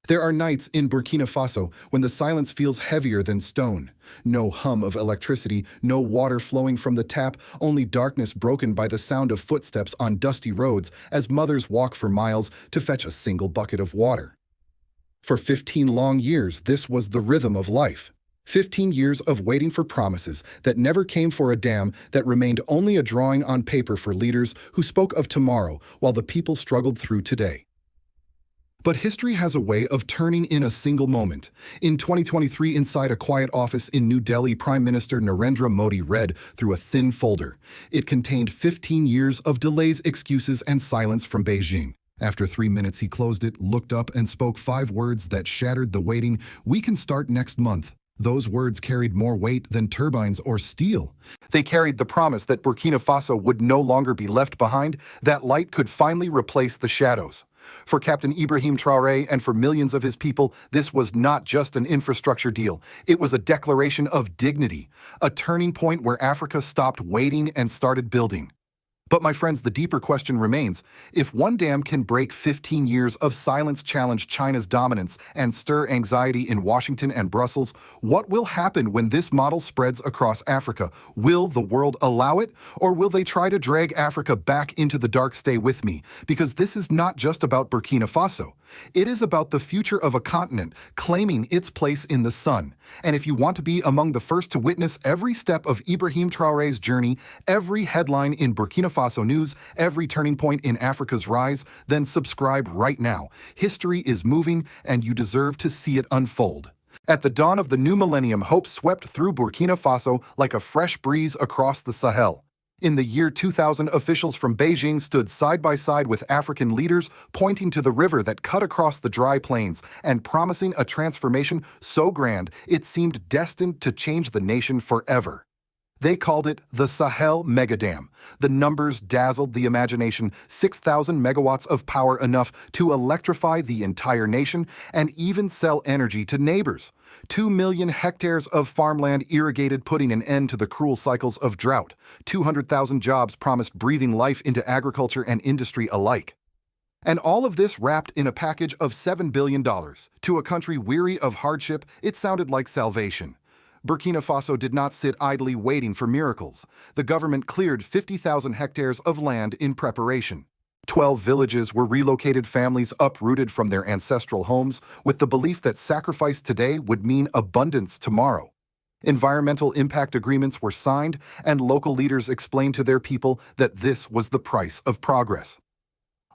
There are nights in Burkina Faso when the silence feels heavier than stone. No hum of electricity, no water flowing from the tap, only darkness broken by the sound of footsteps on dusty roads as mothers walk for miles to fetch a single bucket of water. For 15 long years, this was the rhythm of life. 15 years of waiting for promises that never came, for a dam that remained only a drawing on paper for leaders who spoke of tomorrow while the people struggled through today. But history has a way of turning in a single moment. In 2023, inside a quiet office in New Delhi, Prime Minister Narendra Modi read through a thin folder. It contained 15 years of delays, excuses, and silence from Beijing. After 3 minutes, he closed it, looked up, and spoke 5 words that shattered the waiting. "We can start next month." Those words carried more weight than turbines or steel. They carried the promise that Burkina Faso would no longer be left behind, that light could finally replace the shadows. For Captain Ibrahim Traoré and for millions of his people, this was not just an infrastructure deal. It was a declaration of dignity, a turning point where Africa stopped waiting and started building. But my friends, the deeper question remains. If one dam can break 15 years of silence, challenge China's dominance, and stir anxiety in Washington and Brussels, what will happen when this model spreads across Africa? Will the world allow it? Or will they try to drag Africa back into the dark? Stay with me, because this is not just about Burkina Faso. It is about the future of a continent claiming its place in the sun. And if you want to be among the first to witness every step of Ibrahim Traoré's journey, every headline in Burkina Faso news, every turning point in Africa's rise, then subscribe right now. History is moving, and you deserve to see it unfold. At the dawn of the new millennium, hope swept through Burkina Faso like a fresh breeze across the Sahel. In the year 2000, officials from Beijing stood side by side with African leaders, pointing to the river that cut across the dry plains and promising a transformation so grand it seemed destined to change the nation forever. They called it the Sahel Mega Dam. The numbers dazzled the imagination: 6,000 megawatts of power, enough to electrify the entire nation and even sell energy to neighbors. 2 million hectares of farmland irrigated, putting an end to the cruel cycles of drought. 200,000 jobs promised, breathing life into agriculture and industry alike. And all of this wrapped in a package of $7 billion. To a country weary of hardship, it sounded like salvation. Burkina Faso did not sit idly waiting for miracles. The government cleared 50,000 hectares of land in preparation. 12 villages were relocated, families uprooted from their ancestral homes, with the belief that sacrifice today would mean abundance tomorrow. Environmental impact agreements were signed, and local leaders explained to their people that this was the price of progress.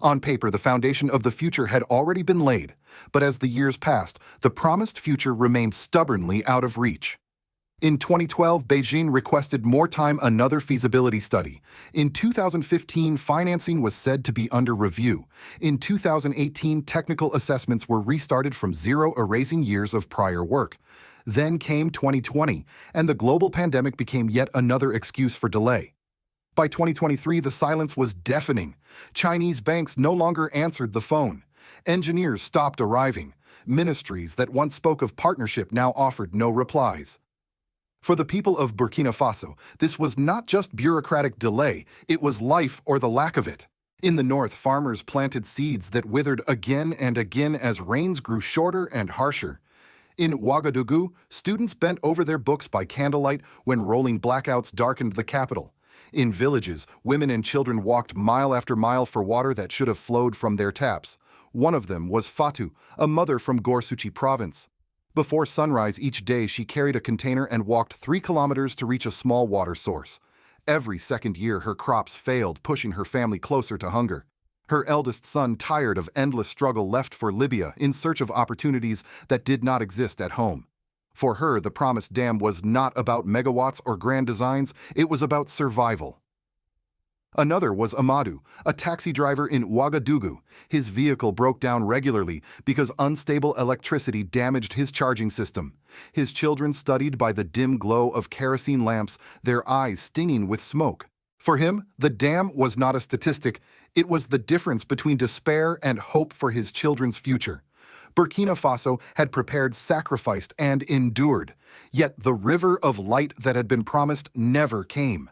On paper, the foundation of the future had already been laid, but as the years passed, the promised future remained stubbornly out of reach. In 2012, Beijing requested more time, another feasibility study. In 2015, financing was said to be under review. In 2018, technical assessments were restarted from zero, erasing years of prior work. Then came 2020, and the global pandemic became yet another excuse for delay. By 2023, the silence was deafening. Chinese banks no longer answered the phone. Engineers stopped arriving. Ministries that once spoke of partnership now offered no replies. For the people of Burkina Faso, this was not just bureaucratic delay, it was life or the lack of it. In the north, farmers planted seeds that withered again and again as rains grew shorter and harsher. In Ouagadougou, students bent over their books by candlelight when rolling blackouts darkened the capital. In villages, women and children walked mile after mile for water that should have flowed from their taps. One of them was Fatou, a mother from Gorsuchi province. Before sunrise each day, she carried a container and walked 3 kilometers to reach a small water source. Every second year, her crops failed, pushing her family closer to hunger. Her eldest son, tired of endless struggle, left for Libya in search of opportunities that did not exist at home. For her, the promised dam was not about megawatts or grand designs, it was about survival. Another was Amadou, a taxi driver in Ouagadougou. His vehicle broke down regularly because unstable electricity damaged his charging system. His children studied by the dim glow of kerosene lamps, their eyes stinging with smoke. For him, the dam was not a statistic, it was the difference between despair and hope for his children's future. Burkina Faso had prepared, sacrificed, and endured, yet the river of light that had been promised never came.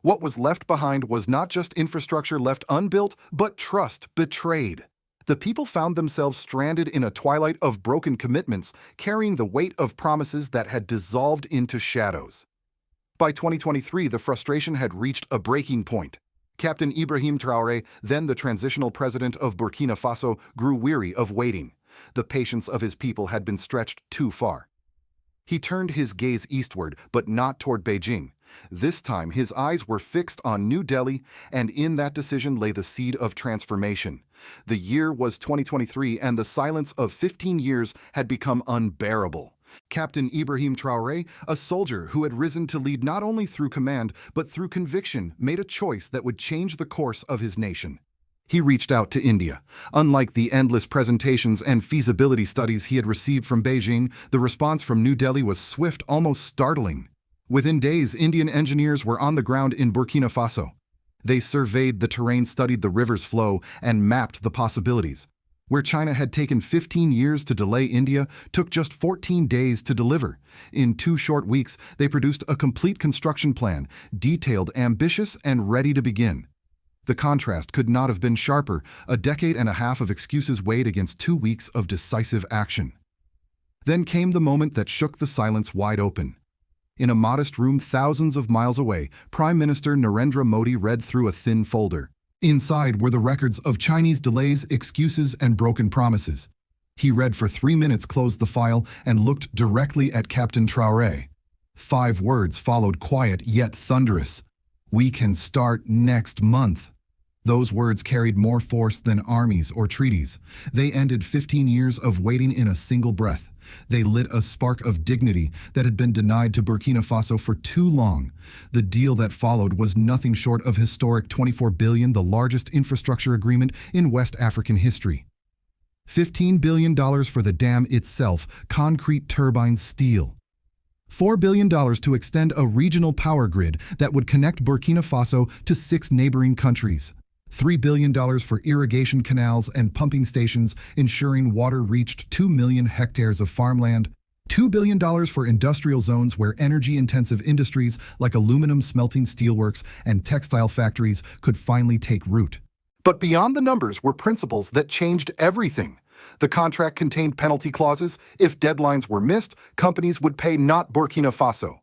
What was left behind was not just infrastructure left unbuilt, but trust betrayed. The people found themselves stranded in a twilight of broken commitments, carrying the weight of promises that had dissolved into shadows. By 2023, the frustration had reached a breaking point. Captain Ibrahim Traoré, then the transitional president of Burkina Faso, grew weary of waiting. The patience of his people had been stretched too far. He turned his gaze eastward, but not toward Beijing. This time, his eyes were fixed on New Delhi, and in that decision lay the seed of transformation. The year was 2023, and the silence of 15 years had become unbearable. Captain Ibrahim Traoré, a soldier who had risen to lead not only through command, but through conviction, made a choice that would change the course of his nation. He reached out to India. Unlike the endless presentations and feasibility studies he had received from Beijing, the response from New Delhi was swift, almost startling. Within days, Indian engineers were on the ground in Burkina Faso. They surveyed the terrain, studied the river's flow, and mapped the possibilities. Where China had taken 15 years to delay, India took just 14 days to deliver. In 2 short weeks, they produced a complete construction plan, detailed, ambitious, and ready to begin. The contrast could not have been sharper. A decade and a half of excuses weighed against 2 weeks of decisive action. Then came the moment that shook the silence wide open. In a modest room thousands of miles away, Prime Minister Narendra Modi read through a thin folder. Inside were the records of Chinese delays, excuses, and broken promises. He read for 3 minutes, closed the file, and looked directly at Captain Traoré. 5 words followed, quiet yet thunderous. "We can start next month." Those words carried more force than armies or treaties. They ended 15 years of waiting in a single breath. They lit a spark of dignity that had been denied to Burkina Faso for too long. The deal that followed was nothing short of historic. $24 billion, the largest infrastructure agreement in West African history. $15 billion for the dam itself, concrete turbines, steel. $4 billion to extend a regional power grid that would connect Burkina Faso to 6 neighboring countries. $3 billion for irrigation canals and pumping stations, ensuring water reached 2 million hectares of farmland. $2 billion for industrial zones where energy-intensive industries like aluminum smelting, steelworks, and textile factories could finally take root. But beyond the numbers were principles that changed everything. The contract contained penalty clauses. If deadlines were missed, companies would pay, not Burkina Faso.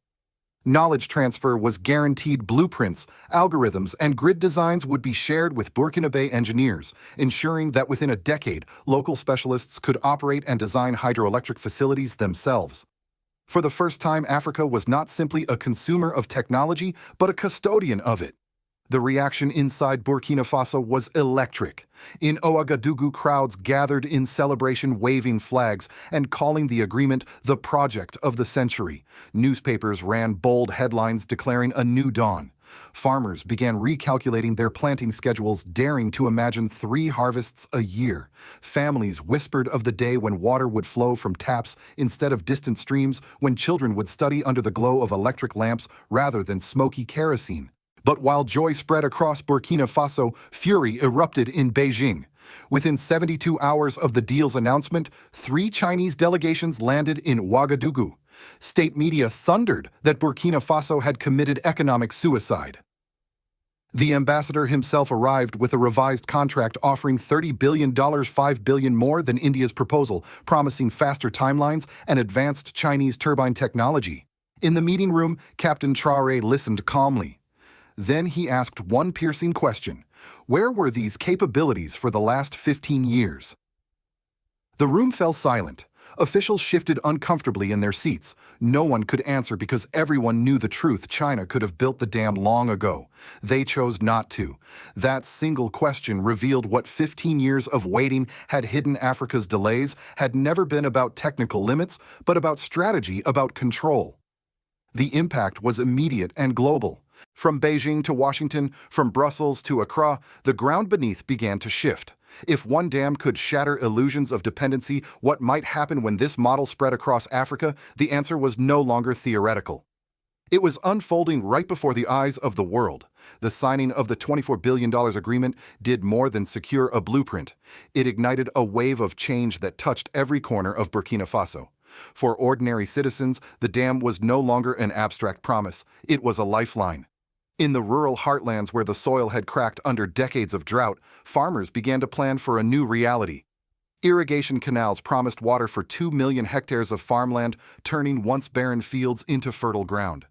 Knowledge transfer was guaranteed. Blueprints, algorithms, and grid designs would be shared with Burkinabe engineers, ensuring that within a decade, local specialists could operate and design hydroelectric facilities themselves. For the first time, Africa was not simply a consumer of technology, but a custodian of it. The reaction inside Burkina Faso was electric. In Ouagadougou, crowds gathered in celebration, waving flags and calling the agreement the project of the century. Newspapers ran bold headlines declaring a new dawn. Farmers began recalculating their planting schedules, daring to imagine 3 harvests a year. Families whispered of the day when water would flow from taps instead of distant streams, when children would study under the glow of electric lamps rather than smoky kerosene. But while joy spread across Burkina Faso, fury erupted in Beijing. Within 72 hours of the deal's announcement, 3 Chinese delegations landed in Ouagadougou. State media thundered that Burkina Faso had committed economic suicide. The ambassador himself arrived with a revised contract offering $30 billion, $5 billion more than India's proposal, promising faster timelines and advanced Chinese turbine technology. In the meeting room, Captain Traoré listened calmly. Then he asked one piercing question. Where were these capabilities for the last 15 years? The room fell silent. Officials shifted uncomfortably in their seats. No one could answer because everyone knew the truth. China could have built the dam long ago. They chose not to. That single question revealed what 15 years of waiting had hidden. Africa's delays had never been about technical limits, but about strategy, about control. The impact was immediate and global. From Beijing to Washington, from Brussels to Accra, the ground beneath began to shift. If one dam could shatter illusions of dependency, what might happen when this model spread across Africa? The answer was no longer theoretical. It was unfolding right before the eyes of the world. The signing of the $24 billion agreement did more than secure a blueprint. It ignited a wave of change that touched every corner of Burkina Faso. For ordinary citizens, the dam was no longer an abstract promise. It was a lifeline. In the rural heartlands where the soil had cracked under decades of drought, farmers began to plan for a new reality. Irrigation canals promised water for 2 million hectares of farmland, turning once barren fields into fertile ground.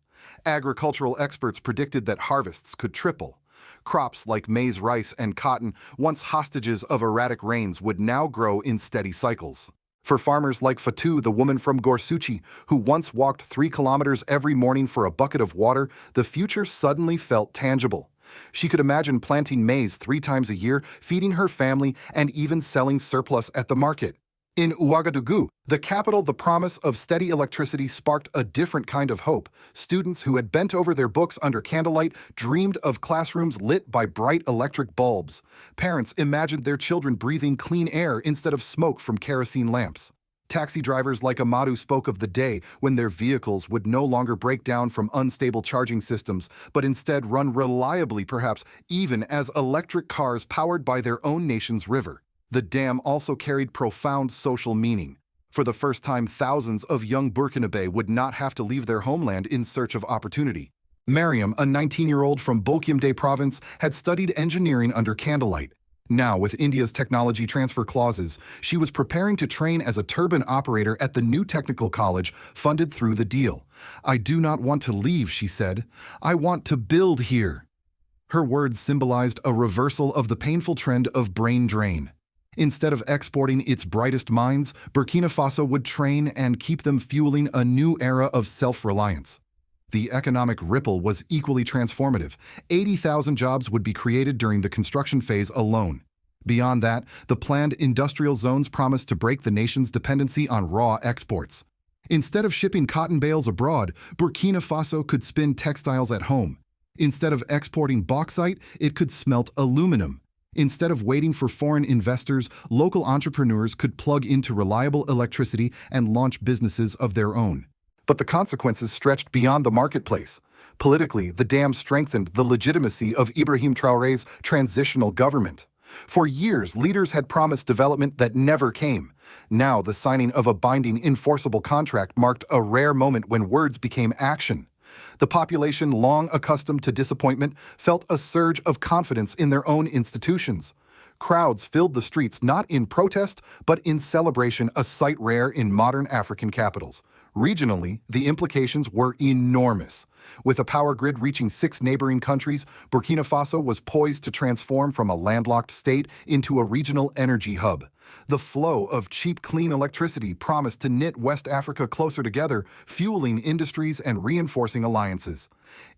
Agricultural experts predicted that harvests could triple. Crops like maize, rice, and cotton, once hostages of erratic rains, would now grow in steady cycles. For farmers like Fatou, the woman from Gorsuchi, who once walked 3 kilometers every morning for a bucket of water, the future suddenly felt tangible. She could imagine planting maize 3 times a year, feeding her family, and even selling surplus at the market. In Ouagadougou, the capital, the promise of steady electricity sparked a different kind of hope. Students who had bent over their books under candlelight dreamed of classrooms lit by bright electric bulbs. Parents imagined their children breathing clean air instead of smoke from kerosene lamps. Taxi drivers like Amadou spoke of the day when their vehicles would no longer break down from unstable charging systems, but instead run reliably, perhaps even as electric cars powered by their own nation's river. The dam also carried profound social meaning. For the first time, thousands of young Burkinabe would not have to leave their homeland in search of opportunity. Mariam, a 19-year-old from Bokyamde province, had studied engineering under candlelight. Now, with India's technology transfer clauses, she was preparing to train as a turbine operator at the new technical college funded through the deal. "I do not want to leave," she said. "I want to build here." Her words symbolized a reversal of the painful trend of brain drain. Instead of exporting its brightest minds, Burkina Faso would train and keep them, fueling a new era of self-reliance. The economic ripple was equally transformative. 80,000 jobs would be created during the construction phase alone. Beyond that, the planned industrial zones promised to break the nation's dependency on raw exports. Instead of shipping cotton bales abroad, Burkina Faso could spin textiles at home. Instead of exporting bauxite, it could smelt aluminum. Instead of waiting for foreign investors, local entrepreneurs could plug into reliable electricity and launch businesses of their own. But the consequences stretched beyond the marketplace. Politically, the dam strengthened the legitimacy of Ibrahim Traoré's transitional government. For years, leaders had promised development that never came. Now, the signing of a binding, enforceable contract marked a rare moment when words became action. The population, long accustomed to disappointment, felt a surge of confidence in their own institutions. Crowds filled the streets not in protest, but in celebration, a sight rare in modern African capitals. Regionally, the implications were enormous. With a power grid reaching 6 neighboring countries, Burkina Faso was poised to transform from a landlocked state into a regional energy hub. The flow of cheap, clean electricity promised to knit West Africa closer together, fueling industries and reinforcing alliances.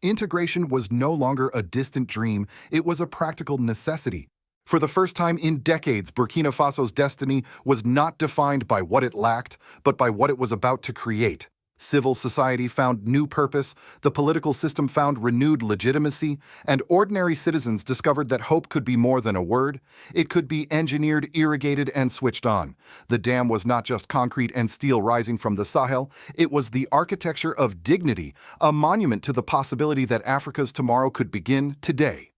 Integration was no longer a distant dream, it was a practical necessity. For the first time in decades, Burkina Faso's destiny was not defined by what it lacked, but by what it was about to create. Civil society found new purpose, the political system found renewed legitimacy, and ordinary citizens discovered that hope could be more than a word. It could be engineered, irrigated, and switched on. The dam was not just concrete and steel rising from the Sahel, it was the architecture of dignity, a monument to the possibility that Africa's tomorrow could begin today.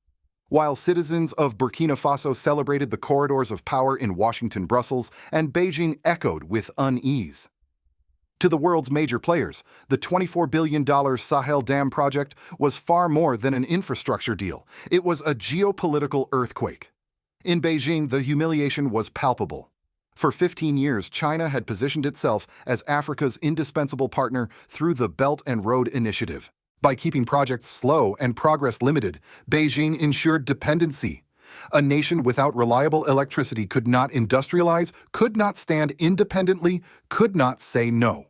While citizens of Burkina Faso celebrated the corridors of power in Washington, Brussels, and Beijing echoed with unease. To the world's major players, the $24 billion Sahel Dam project was far more than an infrastructure deal. It was a geopolitical earthquake. In Beijing, the humiliation was palpable. For 15 years, China had positioned itself as Africa's indispensable partner through the Belt and Road Initiative. By keeping projects slow and progress limited, Beijing ensured dependency. A nation without reliable electricity could not industrialize, could not stand independently, could not say no.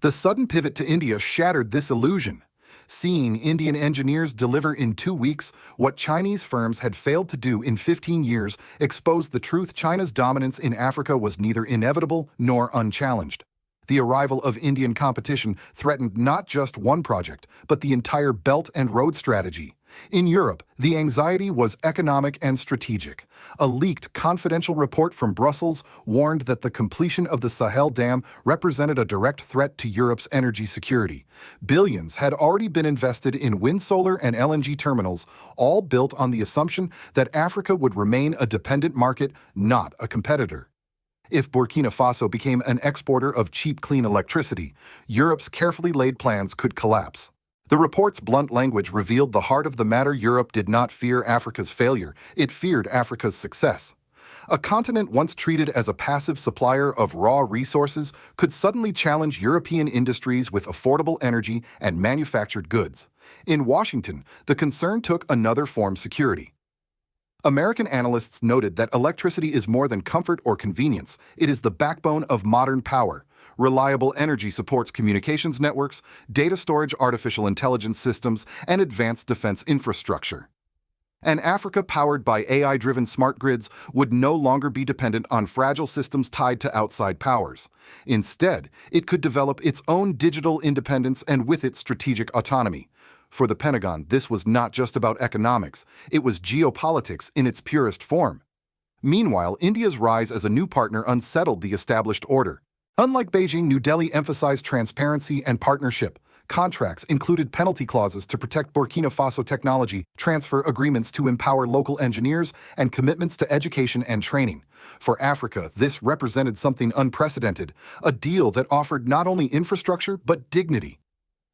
The sudden pivot to India shattered this illusion. Seeing Indian engineers deliver in 2 weeks what Chinese firms had failed to do in 15 years exposed the truth: China's dominance in Africa was neither inevitable nor unchallenged. The arrival of Indian competition threatened not just one project, but the entire Belt and Road strategy. In Europe, the anxiety was economic and strategic. A leaked confidential report from Brussels warned that the completion of the Sahel Dam represented a direct threat to Europe's energy security. Billions had already been invested in wind, solar, and LNG terminals, all built on the assumption that Africa would remain a dependent market, not a competitor. If Burkina Faso became an exporter of cheap, clean electricity, Europe's carefully laid plans could collapse. The report's blunt language revealed the heart of the matter. Europe did not fear Africa's failure, it feared Africa's success. A continent once treated as a passive supplier of raw resources could suddenly challenge European industries with affordable energy and manufactured goods. In Washington, the concern took another form: security. American analysts noted that electricity is more than comfort or convenience. It is the backbone of modern power. Reliable energy supports communications networks, data storage, artificial intelligence systems, and advanced defense infrastructure. An Africa powered by AI-driven smart grids would no longer be dependent on fragile systems tied to outside powers. Instead, it could develop its own digital independence and with it strategic autonomy. For the Pentagon, this was not just about economics, it was geopolitics in its purest form. Meanwhile, India's rise as a new partner unsettled the established order. Unlike Beijing, New Delhi emphasized transparency and partnership. Contracts included penalty clauses to protect Burkina Faso technology, transfer agreements to empower local engineers, and commitments to education and training. For Africa, this represented something unprecedented, a deal that offered not only infrastructure but dignity.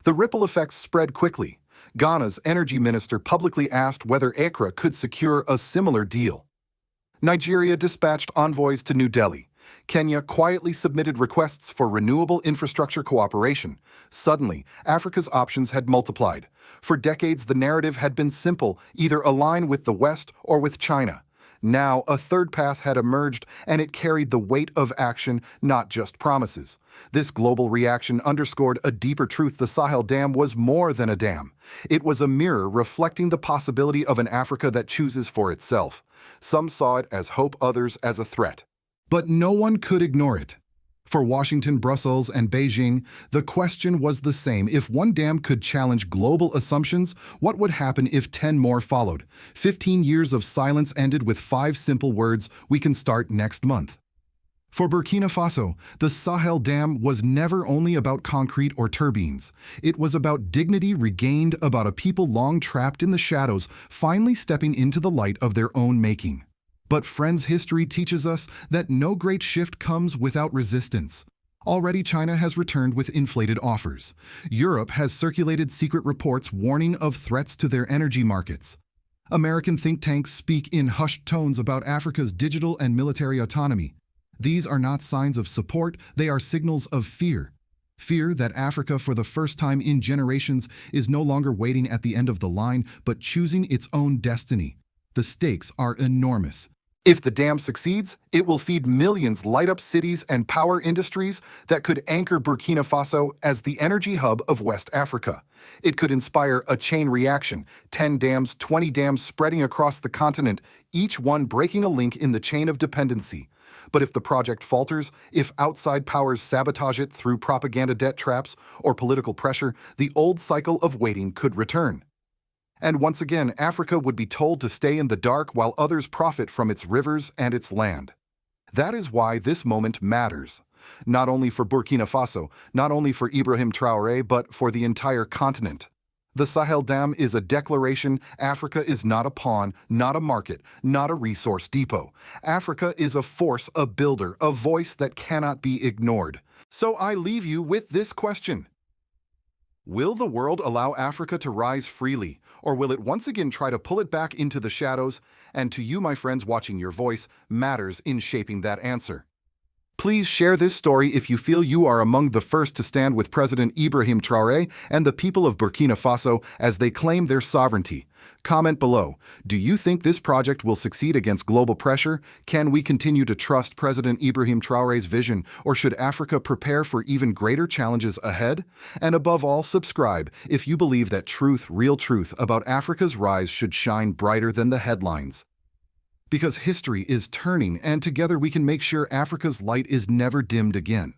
The ripple effects spread quickly. Ghana's energy minister publicly asked whether Accra could secure a similar deal. Nigeria dispatched envoys to New Delhi. Kenya quietly submitted requests for renewable infrastructure cooperation. Suddenly, Africa's options had multiplied. For decades, the narrative had been simple: either align with the West or with China. Now, a third path had emerged, and it carried the weight of action, not just promises. This global reaction underscored a deeper truth: the Sahel Dam was more than a dam. It was a mirror reflecting the possibility of an Africa that chooses for itself. Some saw it as hope, others as a threat. But no one could ignore it. For Washington, Brussels, and Beijing, the question was the same. If one dam could challenge global assumptions, what would happen if 10 more followed? 15 years of silence ended with 5 simple words: we can start next month. For Burkina Faso, the Sahel Dam was never only about concrete or turbines. It was about dignity regained, about a people long trapped in the shadows, finally stepping into the light of their own making. But friends, history teaches us that no great shift comes without resistance. Already China has returned with inflated offers. Europe has circulated secret reports warning of threats to their energy markets. American think tanks speak in hushed tones about Africa's digital and military autonomy. These are not signs of support, they are signals of fear. Fear that Africa, for the first time in generations, is no longer waiting at the end of the line, but choosing its own destiny. The stakes are enormous. If the dam succeeds, it will feed millions, light up cities, and power industries that could anchor Burkina Faso as the energy hub of West Africa. It could inspire a chain reaction: 10 dams, 20 dams spreading across the continent, each one breaking a link in the chain of dependency. But if the project falters, if outside powers sabotage it through propaganda, debt traps, or political pressure, the old cycle of waiting could return. And once again, Africa would be told to stay in the dark while others profit from its rivers and its land. That is why this moment matters. Not only for Burkina Faso, not only for Ibrahim Traoré, but for the entire continent. The Sahel Dam is a declaration: Africa is not a pawn, not a market, not a resource depot. Africa is a force, a builder, a voice that cannot be ignored. So I leave you with this question. Will the world allow Africa to rise freely, or will it once again try to pull it back into the shadows? And to you, my friends watching, your voice matters in shaping that answer. Please share this story if you feel you are among the first to stand with President Ibrahim Traoré and the people of Burkina Faso as they claim their sovereignty. Comment below. Do you think this project will succeed against global pressure? Can we continue to trust President Ibrahim Traoré's vision, or should Africa prepare for even greater challenges ahead? And above all, subscribe if you believe that truth, real truth about Africa's rise should shine brighter than the headlines. Because history is turning, and together we can make sure Africa's light is never dimmed again.